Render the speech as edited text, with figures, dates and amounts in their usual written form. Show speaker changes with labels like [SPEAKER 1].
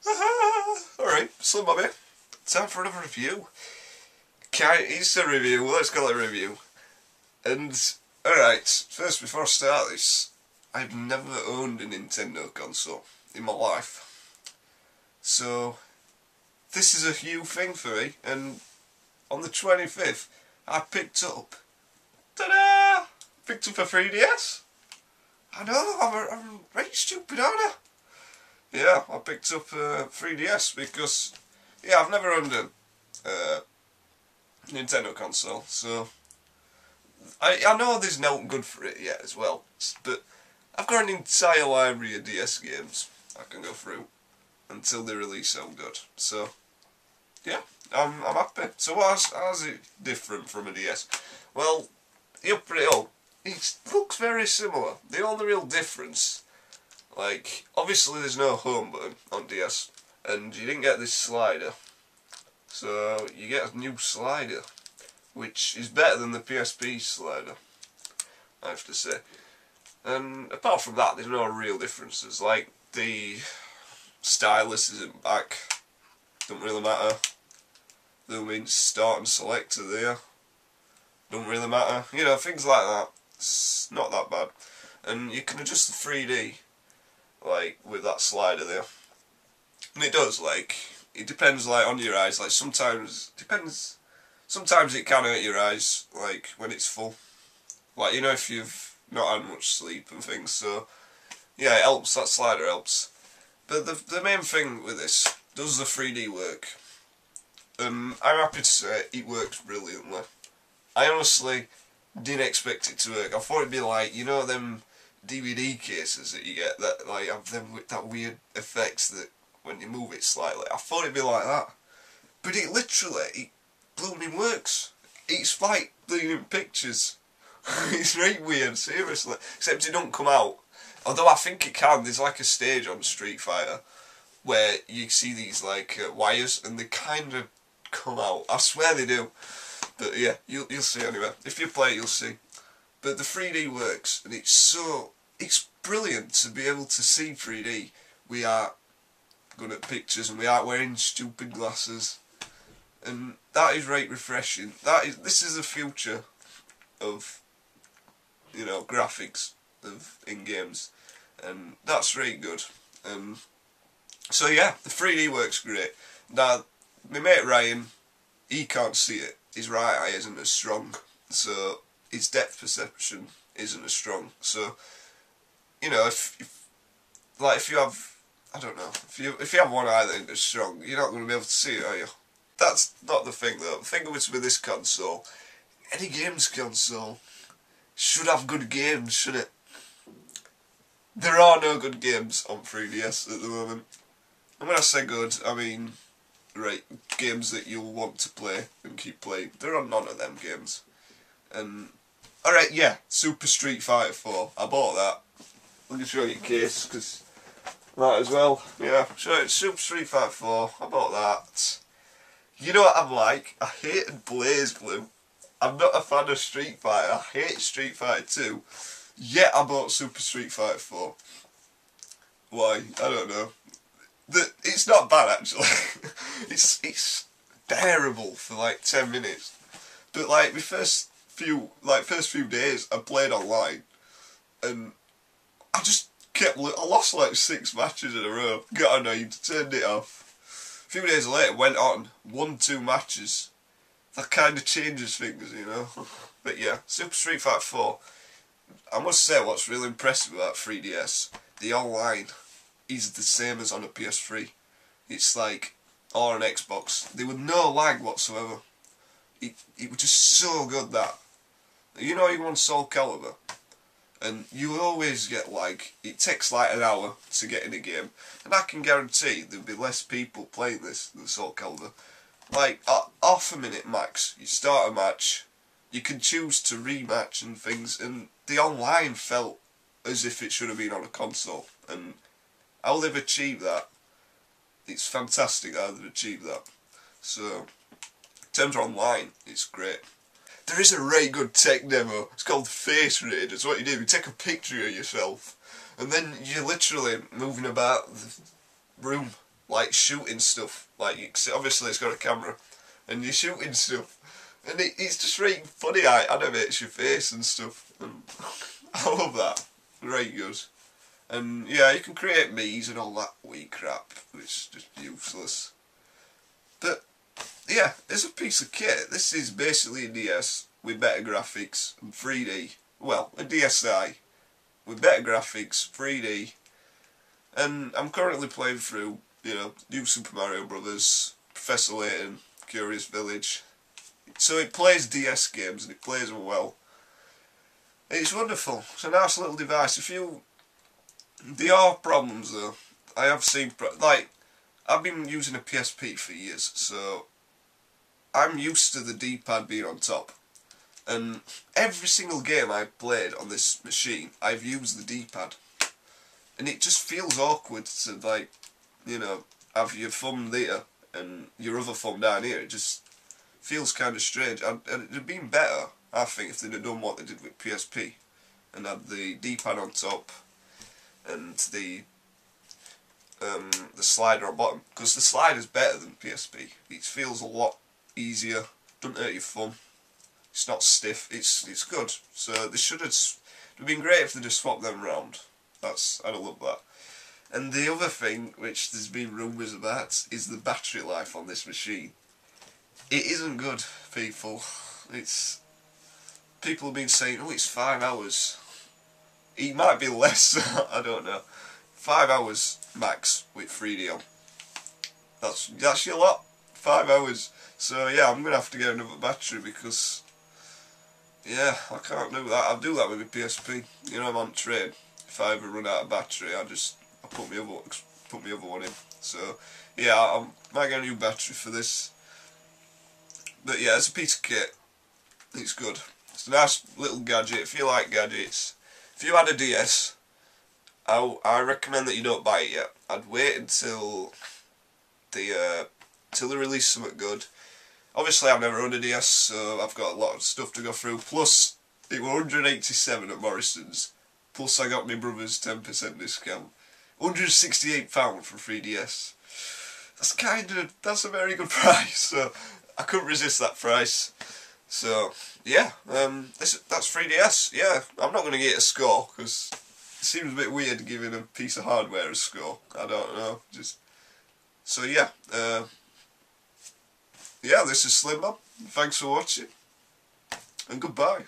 [SPEAKER 1] Alright, SlimmBobby. Time for another review. It's a review, let's call it a review. And, alright, first before I start this, I've never owned a Nintendo console in my life. So, this is a new thing for me, and on the 25th, I picked up, ta-da! Picked up a 3DS. I know, I'm right stupid, aren't I? Yeah, I picked up a 3DS because, yeah, I've never owned a Nintendo console, so I know there's nothing good for it yet as well, but I've got an entire library of DS games I can go through until they release some good. So, yeah, I'm happy. So how's it different from a DS? Well, you put it up, it looks very similar. The only real difference, like, obviously there's no home button on DS, and you didn't get this slider. So you get a new slider, which is better than the PSP slider, I have to say. And apart from that, there's no real differences. Like, the stylus isn't back, don't really matter. The main start and select are there, don't really matter. You know, things like that. It's not that bad. And you can adjust the 3D, like, with that slider there. And it does, like, it depends, like, on your eyes. Like, sometimes it can hurt your eyes, like, when it's full. Like, you know, if you've not had much sleep and things, so, yeah, it helps, that slider helps. But the main thing with this, does the 3D work? I'm happy to say it works brilliantly. I honestly didn't expect it to work. I thought it'd be like, you know, them DVD cases that you get that, like, have them with that weird effects that when you move it slightly. I thought it'd be like that. But it literally, blooming works. It's like bleeding pictures. It's right weird, seriously. Except it don't come out. Although I think it can. There's like a stage on Street Fighter where you see these like wires and they kind of come out. I swear they do. But yeah, you'll see anyway. If you play it, you'll see. But the 3D works, and it's brilliant to be able to see 3D. We are good at pictures, and we aren't wearing stupid glasses, and that is right refreshing. This is the future of, you know, graphics in games, and that's right good. So yeah, the 3D works great. Now, my mate Ryan, he can't see it. His right eye isn't as strong, so his depth perception isn't as strong. So, you know, if you have, I don't know, if you have one eye that isn't as strong, you're not going to be able to see it, are you? That's not the thing though. The thing with this console, any games console should have good games, shouldn't it? There are no good games on 3DS at the moment. And when I say good, I mean, right, games that you'll want to play and keep playing. There are none of them games. And, alright, yeah, Super Street Fighter 4. I bought that. Let me show you a case, because might as well. Yeah, show it. Super Street Fighter 4. I bought that. You know what I'm like? I hated BlazBlue. I'm not a fan of Street Fighter. I hate Street Fighter 2. Yet I bought Super Street Fighter 4. Why? I don't know. It's not bad actually. it's bearable for like 10 minutes. But like the first few days I played online, and I just I lost like 6 matches in a row. Got annoyed, turned it off. A few days later went on, won 2 matches. That kind of changes things, you know. But yeah, Super Street Fighter 4. I must say what's really impressive about 3DS, the online is the same as on a PS3. It's like, or an Xbox. There was no lag whatsoever. It was just so good that, you know, you want Soul Calibur, and you always get like, it takes like an hour to get in a game, and I can guarantee there'll be less people playing this than Soul Calibur. Like, half a minute max, you start a match, you can choose to rematch and things, and the online felt as if it should have been on a console, and how they've achieved that, it's fantastic how they've achieved that. So, in terms of online, it's great. There is a really good tech demo, it's called Face Raid. It's what you do, you take a picture of yourself, and then you're literally moving about the room, like shooting stuff. Like obviously it's got a camera, and you're shooting stuff, and it's just really funny. It animates your face and stuff, and I love that. Very good. And yeah, you can create me's and all that wee crap, which is just useless. But yeah, it's a piece of kit. This is basically a DS with better graphics and 3D. Well, a DSi with better graphics, 3D. And I'm currently playing through, you know, New Super Mario Brothers, Professor Layton, Curious Village. So it plays DS games and it plays them well. It's wonderful. It's a nice little device. There are problems though. I have seen, like, I've been using a PSP for years, so I'm used to the D-pad being on top. And every single game I've played on this machine, I've used the D-pad. And it just feels awkward to, like, you know, have your thumb there and your other thumb down here. It just feels kind of strange. And it'd have been better, I think, if they'd have done what they did with PSP and had the D-pad on top and the slider on bottom, because the slider's better than PSP. It feels a lot easier, doesn't hurt your thumb, it's not stiff, it's good. So they should have, it would have been great if they just swapped them around. I'd love that. And the other thing, which there's been rumours about, is the battery life on this machine. It isn't good, people. People have been saying, oh, it's 5 hours. It might be less, I don't know. 5 hours max with 3D on. That's your lot. 5 hours. So yeah, I'm gonna have to get another battery because yeah, I can't do that. I'll do that with my PSP. You know, I'm on trade. If I ever run out of battery, I put my other one in. So yeah, I might get a new battery for this. But yeah, it's a piece of kit. It's good. It's a nice little gadget. If you like gadgets, if you had a DS, I recommend that you don't buy it yet. I'd wait until they release something good. Obviously I've never owned a DS, so I've got a lot of stuff to go through. Plus, it was 187 at Morrison's. Plus I got my brother's 10% discount. £168 for 3DS. That's a very good price. So I couldn't resist that price. So yeah, that's 3DS. Yeah, I'm not going to get a score because it seems a bit weird giving a piece of hardware a score. I don't know. So yeah, yeah. This is SlimmBob. Thanks for watching, and goodbye.